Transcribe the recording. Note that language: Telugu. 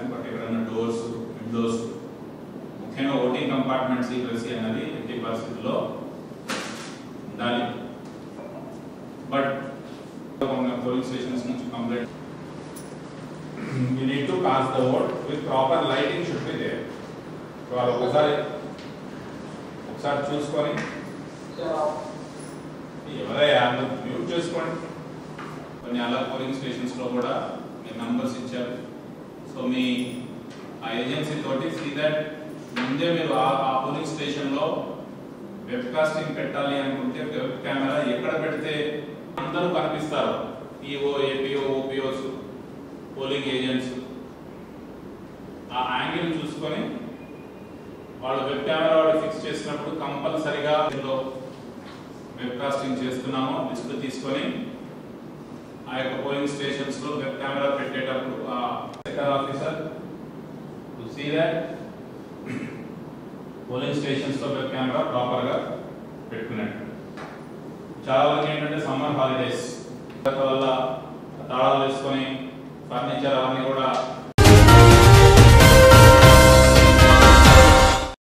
చేశాను. బట్ ఎక్కడన్నా డోర్స్, విండోస్, ముఖ్యంగా ఓటింగ్ కంపార్ట్మెంట్ సీక్రెసీ అనేది ఎట్టి పరిస్థితుల్లో ఉండాలి. బట్ పోలింగ్ స్టేషన్స్ నుంచి complaint we need to cast the vote with proper lighting should be there. So అది ఒకసారి చూసుకొని ఎవరైనా మ్యూట్ చేసుకోండి. కొన్ని అలా పోలింగ్ స్టేషన్స్ లో కూడా మీ నంబర్స్ ఇచ్చారు. సో మీ ఆ ఏజెన్సీ తోటి సీ దట్ ముందే మీరు ఆ పోలింగ్ స్టేషన్ లో వెబ్ కాస్టింగ్ పెట్టాలి అనుకుంటే వెబ్ కెమెరా ఎక్కడ పెడితే అందరూ కనిపిస్తారు. EO, APO, OPOs, polling agents ఆ యాంగిల్ చూసుకొని వాళ్ళు వెబ్ కెమెరా ఫిక్స్ చేసినప్పుడు కంపల్సరిగా వెబ్ కాస్టింగ్ చేస్తున్నామో లిస్ట్ తీసుకొని ఆ యొక్క పోలింగ్ స్టేషన్స్ లో వెబ్ కెమెరా పెట్టేటప్పుడు ఆ sector officer to see that polling stations లో వెబ్ కెమెరా ప్రాపర్ గా పెట్టుకున్నట్టు. చాలా వరకు ఏంటంటే సమ్మర్ హాలిడేస్ వల్ల తాళాలు వేసుకొని ఫర్నిచర్ అవన్నీ కూడా